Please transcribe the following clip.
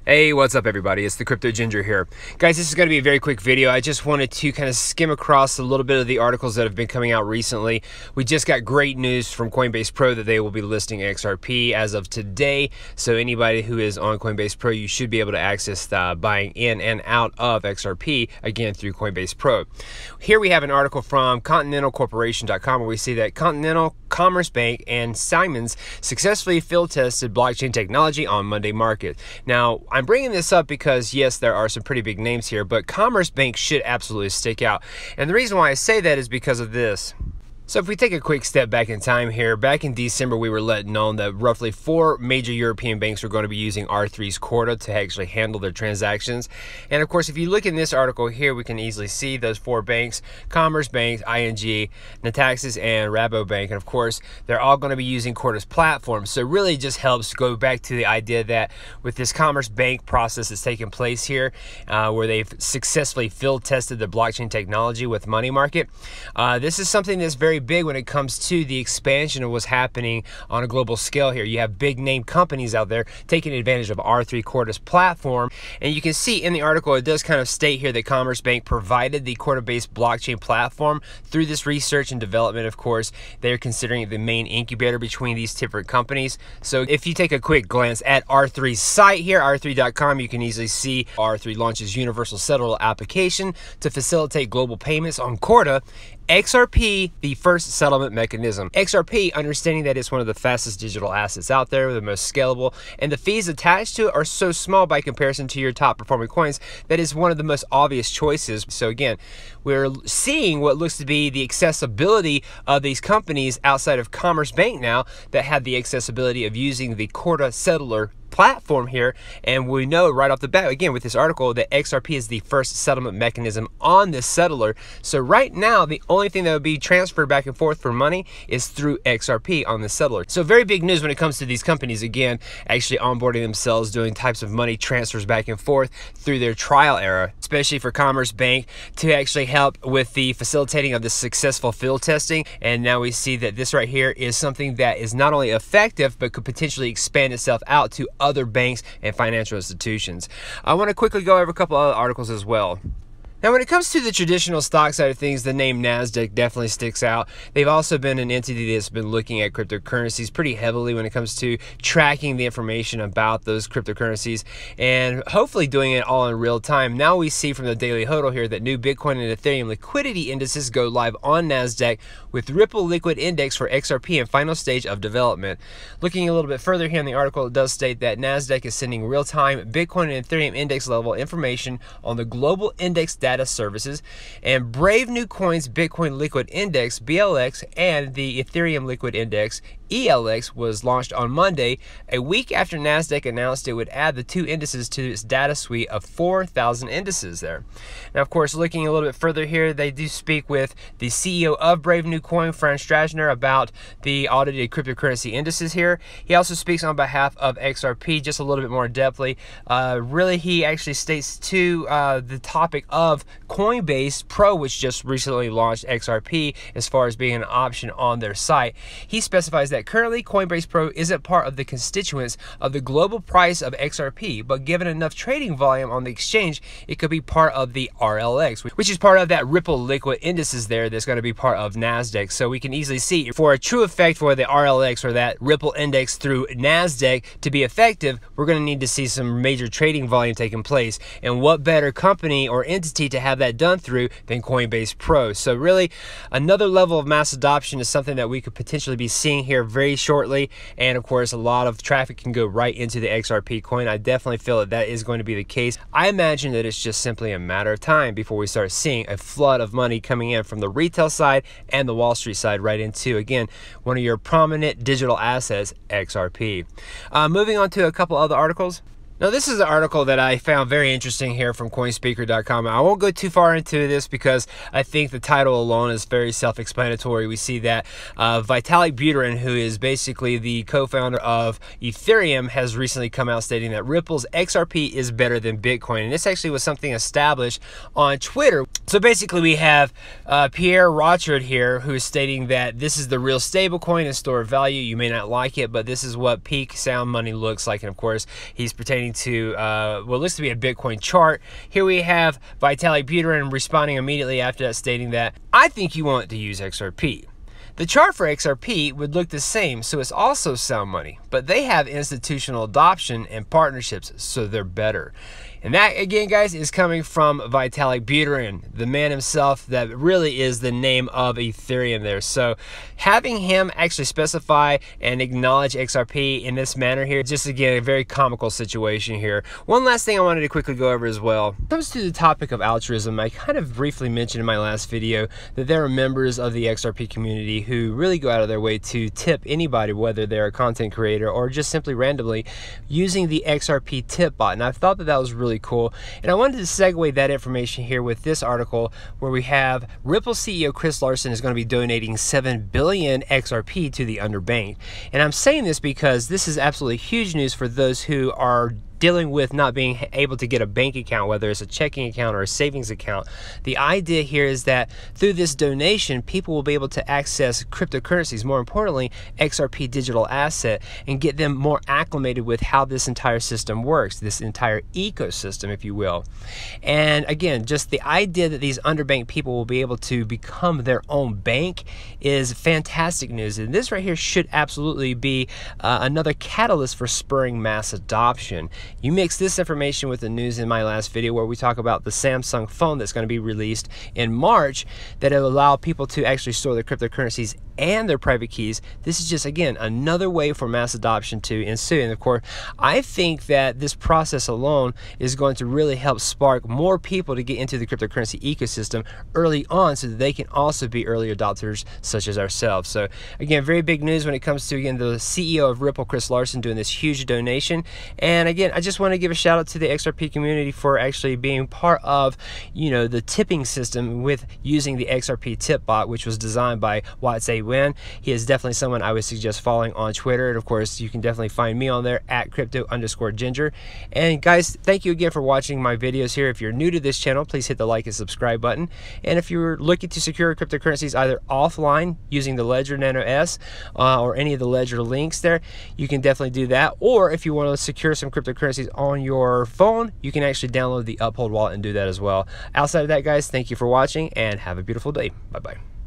Hey, what's up everybody? It's the Crypto Ginger here. Guys, this is going to be a very quick video. I just wanted to kind of skim across a little bit of the articles that have been coming out recently. We just got great news from Coinbase Pro that they will be listing XRP as of today. So anybody who is on Coinbase Pro, you should be able to access buying in and out of XRP again through Coinbase Pro. Here we have an article from continentalcorporation.com where we see that Continental, Commerce Bank, and Simons successfully field tested blockchain technology on Monday market. Now, I'm bringing this up because, yes, there are some pretty big names here, but Commerce Bank should absolutely stick out. And the reason why I say that is because of this. So if we take a quick step back in time here, back in December, we were let known that roughly 4 major European banks were going to be using R3's Corda to actually handle their transactions. And of course, if you look in this article here, we can easily see those 4 banks: Commerce Bank, ING, Natixis, and Rabobank. And of course, they're all going to be using Corda's platform. So it really just helps go back to the idea that with this Commerce Bank process that's taking place here, where they've successfully field tested the blockchain technology with money market, this is something that's very big when it comes to the expansion of what's happening on a global scale here. You have big name companies out there taking advantage of R3 Corda's platform, and you can see in the article it does kind of state here that Commerce Bank provided the Corda-based blockchain platform through this research and development. Of course, they're considering the main incubator between these different companies. So if you take a quick glance at R3's site here, r3.com, you can easily see R3 launches universal settlement application to facilitate global payments on Corda. XRP, the first settlement mechanism. XRP, understanding that it's one of the fastest digital assets out there, the most scalable, and the fees attached to it are so small by comparison to your top performing coins that is one of the most obvious choices. So again, we're seeing what looks to be the accessibility of these companies outside of Commerce Bank now that have the accessibility of using the Corda settler platform here. And we know right off the bat, again, with this article, that XRP is the first settlement mechanism on this settler. So right now, the only thing that would be transferred back and forth for money is through XRP on the settler. So very big news when it comes to these companies, again, actually onboarding themselves, doing types of money transfers back and forth through their trial era, especially for Commerce Bank to actually help with the facilitating of the successful field testing. And now we see that this right here is something that is not only effective, but could potentially expand itself out to other banks and financial institutions. I want to quickly go over a couple other articles as well. Now, when it comes to the traditional stock side of things, the name NASDAQ definitely sticks out. They've also been an entity that's been looking at cryptocurrencies pretty heavily when it comes to tracking the information about those cryptocurrencies and hopefully doing it all in real time. Now we see from the Daily Hodl here that new Bitcoin and Ethereum liquidity indices go live on NASDAQ with Ripple Liquid Index for XRP in final stage of development. Looking a little bit further here in the article, it does state that NASDAQ is sending real-time Bitcoin and Ethereum index level information on the global index data services, and Brave New Coin's Bitcoin Liquid Index BLX and the Ethereum Liquid Index ELX was launched on Monday, a week after NASDAQ announced it would add the 2 indices to its data suite of 4,000 indices there. Now, of course, looking a little bit further here, they do speak with the CEO of Brave New Coin, Franz Strasner, about the audited cryptocurrency indices here. He also speaks on behalf of XRP just a little bit more depthly. Really, he actually states to the topic of Coinbase Pro, which just recently launched XRP as far as being an option on their site. He specifies that currently Coinbase Pro isn't part of the constituents of the global price of XRP, but given enough trading volume on the exchange, it could be part of the RLX, which is part of that Ripple Liquid Indices there that's going to be part of NASDAQ. So we can easily see for a true effect for the RLX or that Ripple Index through NASDAQ to be effective, we're going to need to see some major trading volume taking place. And what better company or entity to have that done through than Coinbase Pro? So really, another level of mass adoption is something that we could potentially be seeing here very shortly, and of course a lot of traffic can go right into the XRP coin. I definitely feel that that is going to be the case. I imagine that it's just simply a matter of time before we start seeing a flood of money coming in from the retail side and the Wall Street side right into, again, one of your prominent digital assets, XRP. Moving on to a couple other articles. Now, this is an article that I found very interesting here from coinspeaker.com. I won't go too far into this because I think the title alone is very self-explanatory. We see that Vitalik Buterin, who is basically the co-founder of Ethereum, has recently come out stating that Ripple's XRP is better than Bitcoin. And this actually was something established on Twitter. So basically we have Pierre Rochard here, who is stating that this is the real stablecoin and store of value. You may not like it, but this is what peak sound money looks like. And of course, he's pertaining responding to what looks to be a Bitcoin chart. Here we have Vitalik Buterin responding immediately after that, stating that, "I think you want to use XRP. The chart for XRP would look the same, so it's also sound money, but they have institutional adoption and partnerships, so they're better." And that, again, guys, is coming from Vitalik Buterin, the man himself that really is the name of Ethereum there. So having him actually specify and acknowledge XRP in this manner here, just again, a very comical situation here. One last thing I wanted to quickly go over as well. When it comes to the topic of altruism, I kind of briefly mentioned in my last video that there are members of the XRP community who really go out of their way to tip anybody, whether they're a content creator or just simply randomly, using the XRP tip bot. And I thought that that was really cool, and I wanted to segue that information here with this article where we have Ripple CEO Chris Larsen is going to be donating 7 billion XRP to the underbanked. And I'm saying this because this is absolutely huge news for those who are dealing with not being able to get a bank account, whether it's a checking account or a savings account. The idea here is that through this donation, people will be able to access cryptocurrencies, more importantly, XRP digital asset, and get them more acclimated with how this entire system works, this entire ecosystem, if you will. And again, just the idea that these underbanked people will be able to become their own bank is fantastic news. And this right here should absolutely be another catalyst for spurring mass adoption. You mix this information with the news in my last video where we talk about the Samsung phone that's going to be released in March that will allow people to actually store their cryptocurrencies and their private keys. This is just, again, another way for mass adoption to ensue. And of course, I think that this process alone is going to really help spark more people to get into the cryptocurrency ecosystem early on so that they can also be early adopters such as ourselves. So again, very big news when it comes to, again, the CEO of Ripple, Chris Larsen, doing this huge donation. And again, I just want to give a shout out to the XRP community for actually being part of, you know, the tipping system with using the XRP tip bot, which was designed by Watse Wen. He is definitely someone I would suggest following on Twitter. And of course, you can definitely find me on there at crypto_ginger. And guys, thank you again for watching my videos here. If you're new to this channel, please hit the like and subscribe button. And if you're looking to secure cryptocurrencies either offline using the Ledger Nano S or any of the Ledger links there, you can definitely do that. Or if you want to secure some cryptocurrencies on your phone, you can actually download the Uphold wallet and do that as well. Outside of that, guys, thank you for watching and have a beautiful day. Bye-bye.